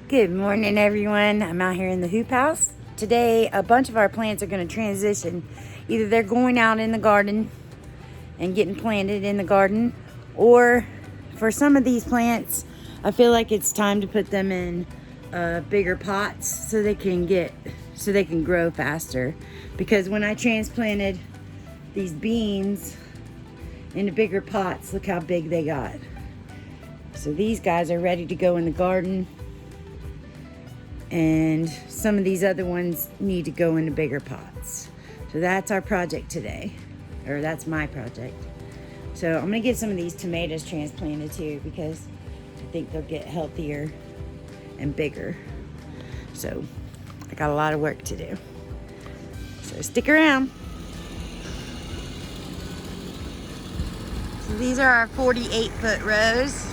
Good morning, everyone. I'm out here in the hoop house. Today, a bunch of our plants are going to transition. Either they're going out in the garden and getting planted in the garden, or for some of these plants, I feel like it's time to put them in bigger pots so they can grow faster. Because when I transplanted these beans into bigger pots, look how big they got. So these guys are ready to go in the garden, and some of these other ones need to go into bigger pots. So that's our project today, or that's my project. So I'm gonna get some of these tomatoes transplanted too, because I think they'll get healthier and bigger. So I got a lot of work to do. So stick around. So these are our 48-foot rows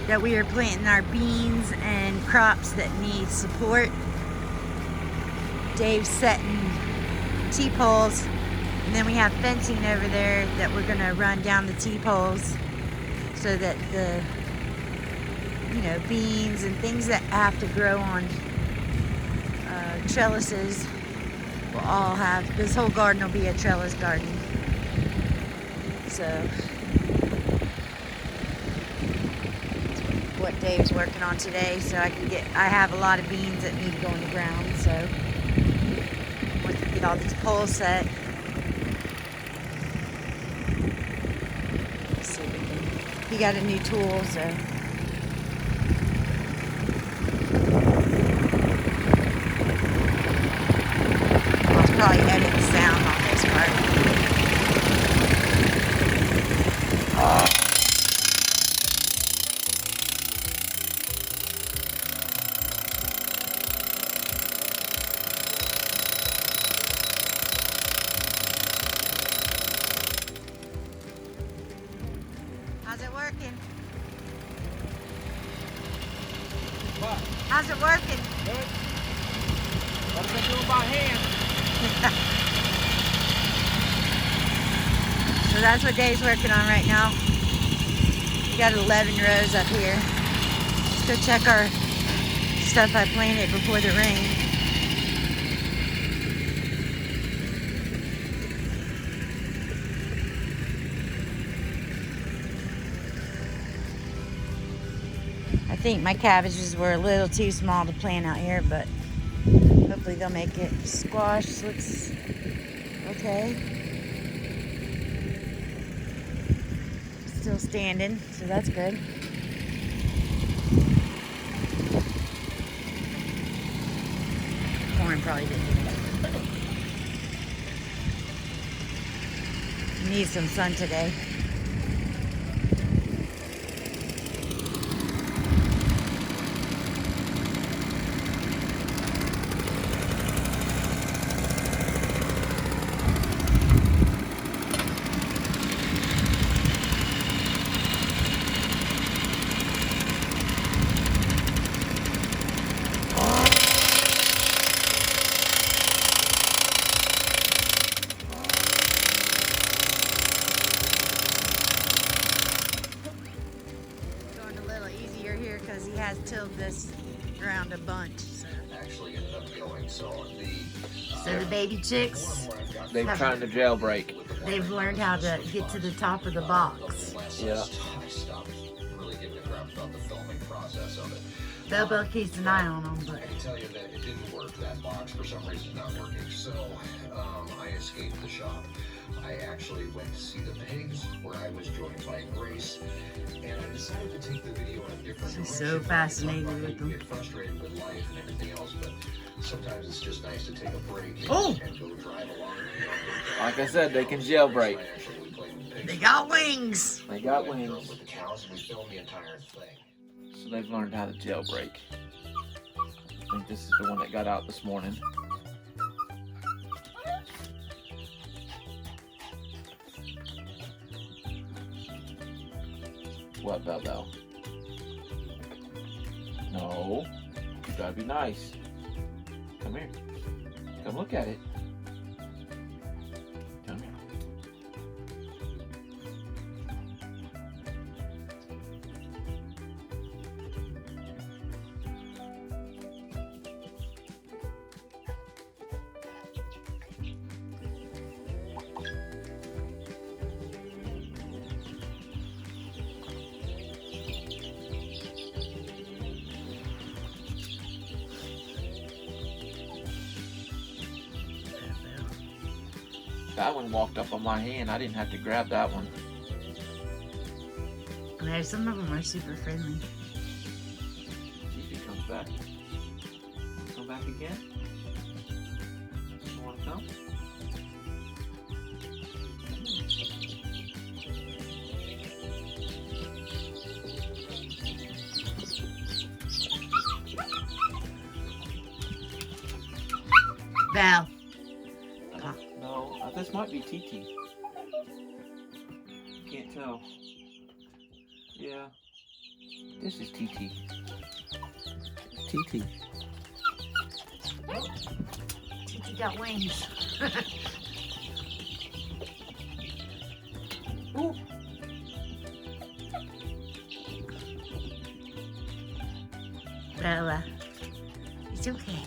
that we are planting our beans and crops that need support. Dave's setting T-poles, and then we have fencing over there that we're gonna run down the T-poles so that the beans and things that have to grow on trellises will all have, this whole garden will be a trellis garden. So what Dave's working on today, so I have a lot of beans that need to go in the ground, so once we get all these poles set, see if we can, he got a new tool, so I'll probably edit the sound on this part. How's it working? What? How's it working? Good. What have I been doing by hand? So that's what Dave's working on right now. We got 11 rows up here. Let's go check our stuff I planted before the rain. I think my cabbages were a little too small to plant out here, but hopefully they'll make it. Squash looks okay. Still standing, so that's good. Corn probably didn't get it. Need some sun today. Because he has tilled this ground a bunch. So, Actually ended up going. So the baby chicks, They've trying to jailbreak. they've learned how to get to the top of the box. Yeah. I stopped really giving a crap about the filming process of it. Belle keeps an eye on them, but I can tell you that it didn't work. That box for some reason is not working. So I escaped the shop. I actually went to see the pigs, where I was joined by Grace, and I decided to take the video in a different direction. she's so fascinated with them. Get frustrated with life and everything else, but sometimes it's just nice to take a break and go drive along. Like I said, they can jailbreak. They got wings. They got wings. With the cows, and we filmed the entire thing. So they've learned how to jailbreak. I think this is the one that got out this morning. What, Belle? No. You gotta be nice. Come here. Come look at it. Come here. That one walked up on my hand. I didn't have to grab that one. And some of them are super friendly. See if he comes back. Come back again? You want to come? Val. No, this might be TT. Can't tell. Yeah, this is TT. TT. TT got wings. Ooh. Bella, it's okay.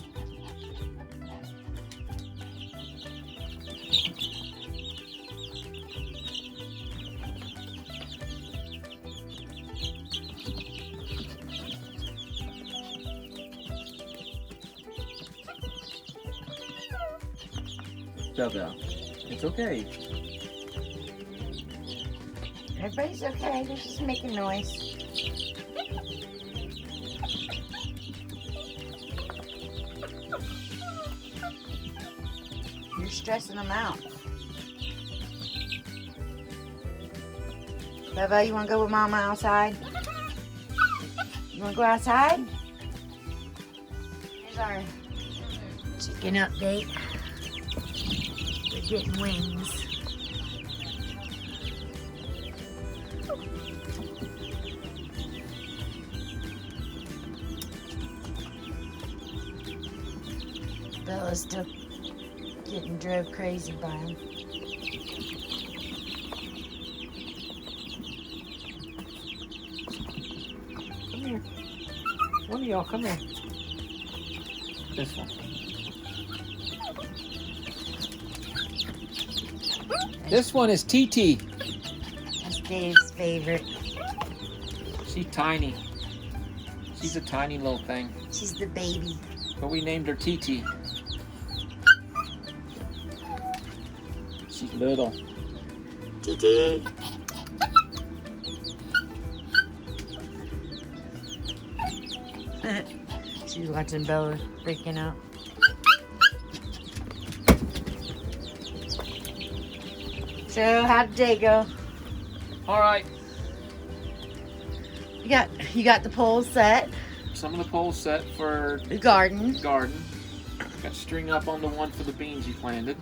Bella, it's okay. Everybody's okay. They're just making noise. You're stressing them out. Bella, you want to go with Mama outside? You want to go outside? Here's our chicken update. They're getting wings. Bella's still getting drove crazy by him. Come here. One of y'all, come here. This one. This one is TT. That's Dave's favorite. She's tiny. She's a tiny little thing. She's the baby. But we named her TT. She's little. TT. She's watching Bella freaking out. So how'd the day go? All right. You got the pole set, Some of the poles set for the garden. garden. Got string up on the one for the beans you planted.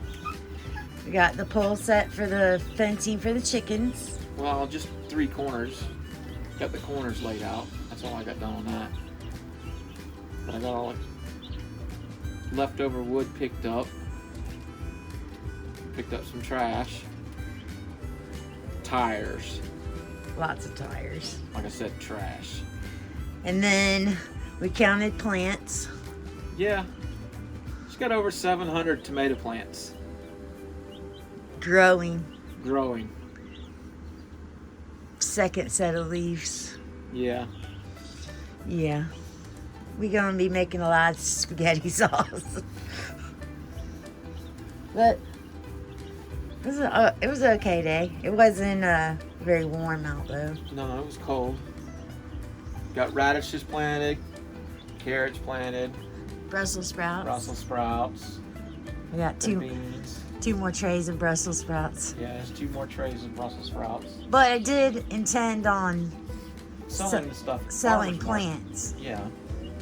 We got the pole set for the fencing for the chickens. Well, just 3 corners. Got the corners laid out. That's all I got done on that. But I got all the leftover wood picked up. Picked up some trash. Tires. Lots of tires. Like I said, trash. And then we counted plants. Yeah. She's got over 700 tomato plants Growing. growing. Second set of leaves. Yeah. Yeah. We gonna be making a lot of spaghetti sauce. But it was an okay day. It wasn't very warm out though. No, it was cold. Got radishes planted, carrots planted, Brussels sprouts. Brussels sprouts, We got the beans. two more trays of Brussels sprouts. Yeah, there's 2 more trays of Brussels sprouts. But I did intend on Selling stuff. selling farmers market. plants. Yeah,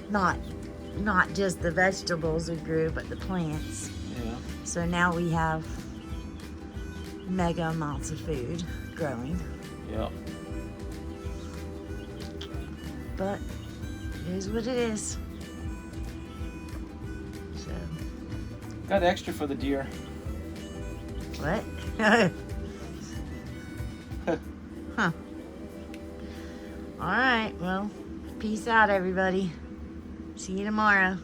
Not just the vegetables we grew, but the plants. yeah. So now we have mega amounts of food growing. Yep. But it is what it is. So, Got extra for the deer. what? Huh. All right, well, peace out, everybody. See you tomorrow.